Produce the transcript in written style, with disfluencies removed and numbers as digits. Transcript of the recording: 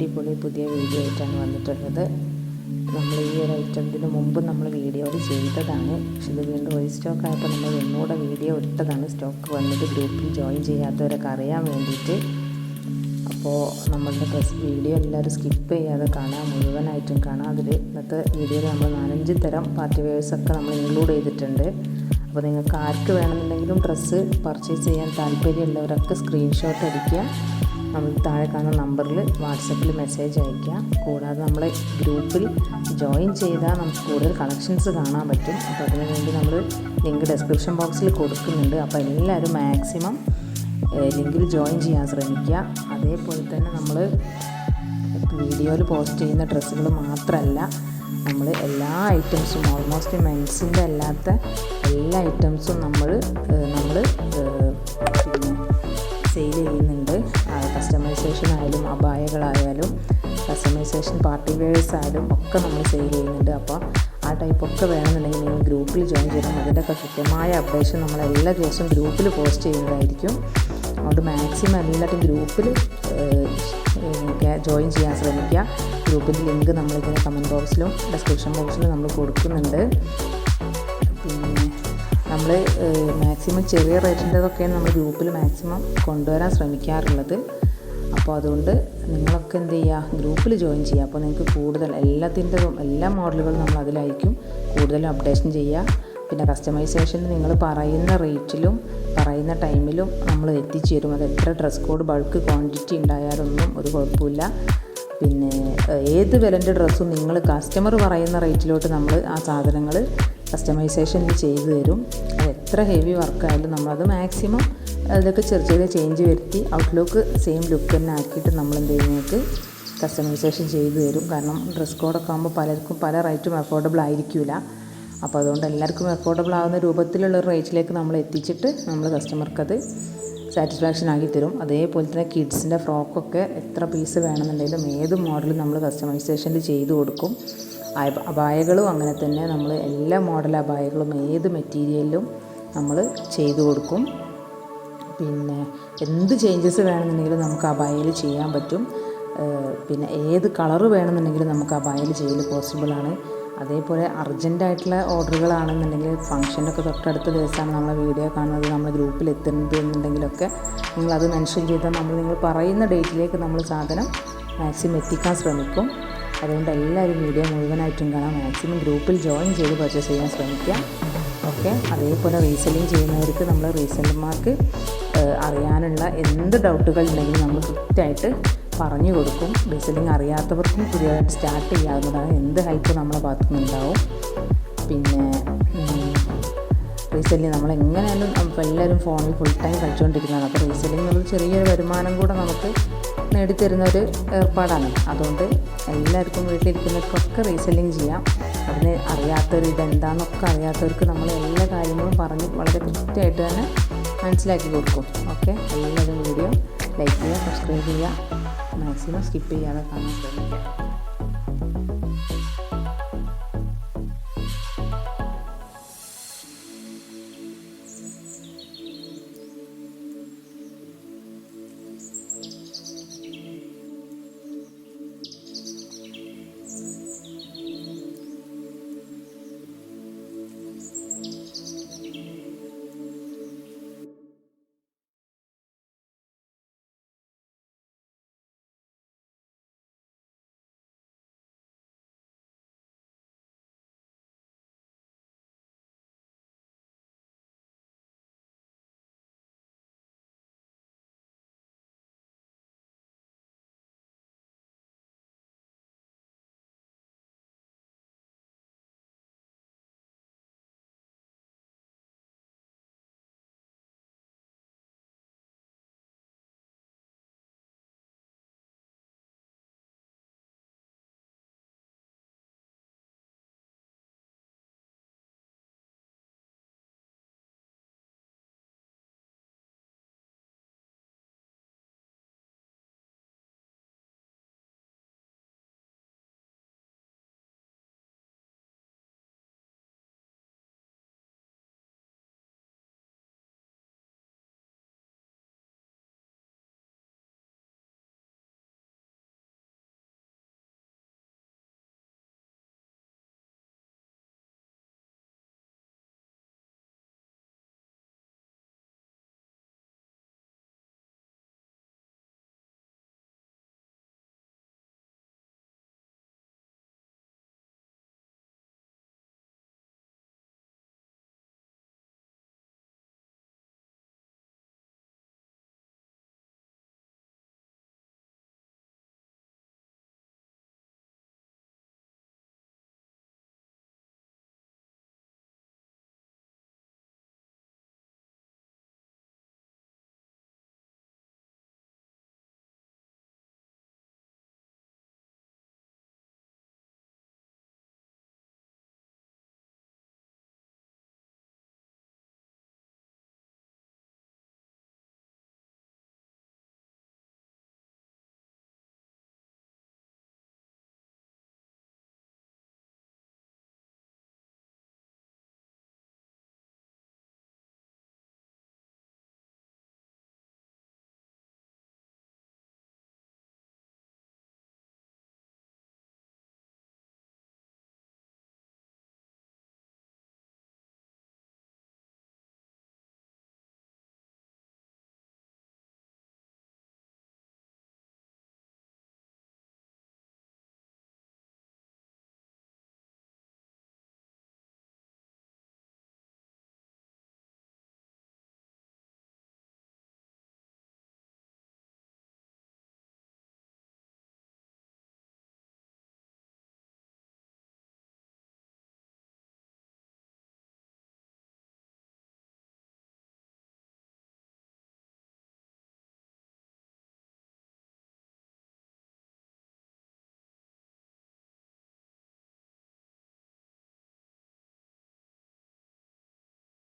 അടിപൊളി പുതിയ വീഡിയോ ആയിട്ടാണ് വന്നിട്ടുള്ളത്. നമ്മൾ ഈ ഒരു ഐറ്റത്തിന് മുമ്പ് നമ്മൾ വീഡിയോയിൽ ചെയ്തതാണ്. പക്ഷെ ഇത് വീണ്ടും റീസ്റ്റോക്ക് ആയപ്പോൾ നമ്മൾ ഒന്നുകൂടെ വീഡിയോ ഇട്ടതാണ്. സ്റ്റോക്ക് വന്നിട്ട് ഗ്രൂപ്പിൽ ജോയിൻ ചെയ്യാത്തവരൊക്കെ അറിയാൻ വേണ്ടിയിട്ട്. അപ്പോൾ നമ്മളുടെ വീഡിയോ എല്ലാവരും സ്കിപ്പ് ചെയ്യാതെ കാണാം, മുഴുവനായിട്ടും കാണാം. അതിൽ ഇന്നത്തെ വീഡിയോയിൽ നമ്മൾ 4-5 തരം പാർട്ടി വെയേഴ്സൊക്കെ നമ്മൾ ഇൻക്ലൂഡ് ചെയ്തിട്ടുണ്ട്. അപ്പോൾ നിങ്ങൾക്ക് ആർക്ക് വേണമെന്നുണ്ടെങ്കിലും ഡ്രസ്സ് പർച്ചേസ് ചെയ്യാൻ താല്പര്യമുള്ളവരൊക്കെ സ്ക്രീൻഷോട്ട് അടിക്കുക, നമ്മൾ താഴെ കാണുന്ന നമ്പറിൽ വാട്സപ്പിൽ മെസ്സേജ് അയയ്ക്കുക. കൂടാതെ നമ്മളെ ഗ്രൂപ്പിൽ ജോയിൻ ചെയ്താൽ നമുക്ക് കൂടുതൽ കളക്ഷൻസ് കാണാൻ പറ്റും. അപ്പോൾ അതിനു വേണ്ടി നമ്മൾ ലിങ്ക് ഡിസ്ക്രിപ്ഷൻ ബോക്സിൽ കൊടുക്കുന്നുണ്ട്. അപ്പോൾ എല്ലാവരും മാക്സിമം ലിങ്കിൽ ജോയിൻ ചെയ്യാൻ ശ്രമിക്കുക. അതേപോലെ തന്നെ നമ്മൾ വീഡിയോയിൽ പോസ്റ്റ് ചെയ്യുന്ന ഡ്രസ്സുകൾ മാത്രമല്ല, നമ്മൾ എല്ലാ ഐറ്റംസും ഓൾമോസ്റ്റ് മെൻസിൻ്റെ അല്ലാത്ത എല്ലാ ഐറ്റംസും നമ്മൾ പിന്നെ സെയിൽ ചെയ്യുന്നുണ്ട്. കസ്റ്റമൈസേഷൻ ആയാലും അബായകളായാലും കസ്റ്റമൈസേഷൻ പാർട്ടി വെയേഴ്സ് ആയാലും ഒക്കെ നമ്മൾ സെയിൽ ചെയ്യുന്നുണ്ട്. അപ്പോൾ ആ ടൈപ്പൊക്കെ വേണമെന്നുണ്ടെങ്കിൽ നിങ്ങൾ ഗ്രൂപ്പിൽ ജോയിൻ ചെയ്യണം. അതിൻ്റെയൊക്കെ കൃത്യമായ അപ്ഡേഷൻ നമ്മൾ എല്ലാ ദിവസവും ഗ്രൂപ്പിൽ പോസ്റ്റ് ചെയ്യുന്നതായിരിക്കും. അതുകൊണ്ട് മാക്സിമം എല്ലാവരും ഗ്രൂപ്പിൽ ജോയിൻ ചെയ്യാൻ ശ്രമിക്കുക. ഗ്രൂപ്പിൻ്റെ ലിങ്ക് നമ്മളിതിന് കമൻറ്റ് ബോക്സിലും ഡിസ്ക്രിപ്ഷൻ ബോക്സിലും നമ്മൾ കൊടുക്കുന്നുണ്ട്. പിന്നെ നമ്മൾ മാക്സിമം ചെറിയ റേറ്റിൻ്റെതൊക്കെയാണ് നമ്മൾ ഗ്രൂപ്പിൽ മാക്സിമം കൊണ്ടുവരാൻ ശ്രമിക്കാറുള്ളത്. അപ്പോൾ അതുകൊണ്ട് നിങ്ങളൊക്കെ എന്ത് ചെയ്യുക, ഗ്രൂപ്പിൽ ജോയിൻ ചെയ്യുക. അപ്പോൾ നിങ്ങൾക്ക് കൂടുതൽ എല്ലാത്തിൻ്റെതും എല്ലാ മോഡലുകളും നമ്മൾ അതിലായിരിക്കും കൂടുതലും അപ്ഡേഷൻ ചെയ്യുക. പിന്നെ കസ്റ്റമൈസേഷൻ നിങ്ങൾ പറയുന്ന റേറ്റിലും പറയുന്ന ടൈമിലും നമ്മൾ എത്തിച്ചു തരും. അത് എത്ര ഡ്രസ് കോഡ് ബൾക്ക് ക്വാണ്ടിറ്റി ഉണ്ടായാലൊന്നും ഒരു കുഴപ്പമില്ല. പിന്നെ ഏത് വിലൻ്റെ ഡ്രസ്സും നിങ്ങൾ കസ്റ്റമർ പറയുന്ന റേറ്റിലോട്ട് നമ്മൾ ആ സാധനങ്ങൾ കസ്റ്റമൈസേഷനിൽ ചെയ്തു തരും. അത് എത്ര ഹെവി വർക്കായാലും നമ്മളത് മാക്സിമം അതൊക്കെ ചെറിയ ചെറിയ ചേഞ്ച് വരുത്തി ഔട്ട്ലുക്ക് സെയിം ലുക്ക് തന്നെ ആക്കിയിട്ട് നമ്മൾ എന്ത് ചെയ്യുന്നത് കസ്റ്റമൈസേഷൻ ചെയ്തു തരും. കാരണം ഡ്രസ് കോഡൊക്കെ ആകുമ്പോൾ പലർക്കും പല റേറ്റും അഫോർഡബിൾ ആയിരിക്കില്ല. അപ്പോൾ അതുകൊണ്ട് എല്ലാവർക്കും അഫോർഡബിൾ ആകുന്ന രൂപത്തിലുള്ള റേറ്റിലേക്ക് നമ്മൾ എത്തിച്ചിട്ട് നമ്മൾ കസ്റ്റമർക്കത് സാറ്റിസ്ഫാക്ഷൻ ആക്കി തരും. അതേപോലെ തന്നെ കിഡ്സിൻ്റെ ഫ്രോക്കൊക്കെ എത്ര പീസ് വേണമെന്നുണ്ടെങ്കിലും ഏത് മോഡലും നമ്മൾ കസ്റ്റമൈസേഷനിൽ ചെയ്തു കൊടുക്കും. അബായകളും അങ്ങനെ തന്നെ നമ്മൾ എല്ലാ മോഡൽ അബായകളും ഏത് മെറ്റീരിയലിലും നമ്മൾ ചെയ്തു കൊടുക്കും. പിന്നെ എന്ത് ചേഞ്ചസ് വേണമെന്നുണ്ടെങ്കിലും നമുക്ക് അബായയിൽ ചെയ്യാൻ പറ്റും. പിന്നെ ഏത് കളറ് വേണമെന്നുണ്ടെങ്കിലും നമുക്ക് അബായയിൽ ചെയ്യൽ പോസിബിളാണ്. അതേപോലെ അർജൻറ്റായിട്ടുള്ള ഓർഡറുകളാണെന്നുണ്ടെങ്കിൽ ഫംഗ്ഷനൊക്കെ തൊട്ടടുത്ത ദിവസമാണ് നമ്മളെ വീഡിയോ കാണുന്നത്, നമ്മൾ ഗ്രൂപ്പിൽ എത്തുന്നത് എന്നുണ്ടെങ്കിലൊക്കെ നിങ്ങളത് മെൻഷൻ ചെയ്താൽ നിങ്ങൾ പറയുന്ന ഡേറ്റിലേക്ക് നമ്മൾ സാധനം മാക്സിമം എത്തിക്കാൻ ശ്രമിക്കും. അതുകൊണ്ട് എല്ലാവരും വീഡിയോ മുഴുവനായിട്ടും കാണാം. മാക്സിമം ഗ്രൂപ്പിൽ ജോയിൻ ചെയ്ത് പർച്ചേസ് ചെയ്യാൻ ശ്രമിക്കുക. ഓക്കെ. അതേപോലെ റീസെല്ലിങ് ചെയ്യുന്നവർക്ക് നമ്മൾ റീസെല്ലർമാർക്ക് അറിയാനുള്ള എന്ത് ഡൗട്ടുകൾ ഉണ്ടെങ്കിലും നമ്മൾ കൃത്യമായിട്ട് പറഞ്ഞു കൊടുക്കും. റീസെല്ലിങ് അറിയാത്തവർക്കും പുതിയതായിട്ട് സ്റ്റാർട്ട് ചെയ്യാവുന്നതാണ്. എന്ത് ഹെൽപ്പ് നമ്മളെ ഭാഗത്തു നിന്നുണ്ടാവും. പിന്നെ റീസെല്ലിങ് നമ്മളെങ്ങനെയാലും എല്ലാവരും ഫോണിൽ ഫുൾ ടൈം കളിച്ചുകൊണ്ടിരിക്കുന്നതാണ്. അപ്പോൾ റീസെല്ലിങ് എന്നുള്ളത് ചെറിയൊരു വരുമാനം കൂടെ നമുക്ക് നേടിത്തരുന്നൊരു ഏർപ്പാടാണ്. അതുകൊണ്ട് എല്ലാവർക്കും വീട്ടിലിരിക്കുന്നവർക്കൊക്കെ റീസെല്ലിങ് ചെയ്യാം. അതിന് അറിയാത്തവർ ഇതെന്താണെന്നൊക്കെ അറിയാത്തവർക്ക് നമ്മൾ എല്ലാ കാര്യങ്ങളും പറഞ്ഞ് വളരെ കൃത്യമായിട്ട് തന്നെ മനസ്സിലാക്കി കൊടുക്കും. ഓക്കെ. എല്ലാവരും വീഡിയോ ലൈക്ക് ചെയ്യുക, സബ്സ്ക്രൈബ് ചെയ്യുക, മാക്സിമം സ്കിപ്പ് ചെയ്യാതെ കാണാൻ ശ്രമിക്കുക.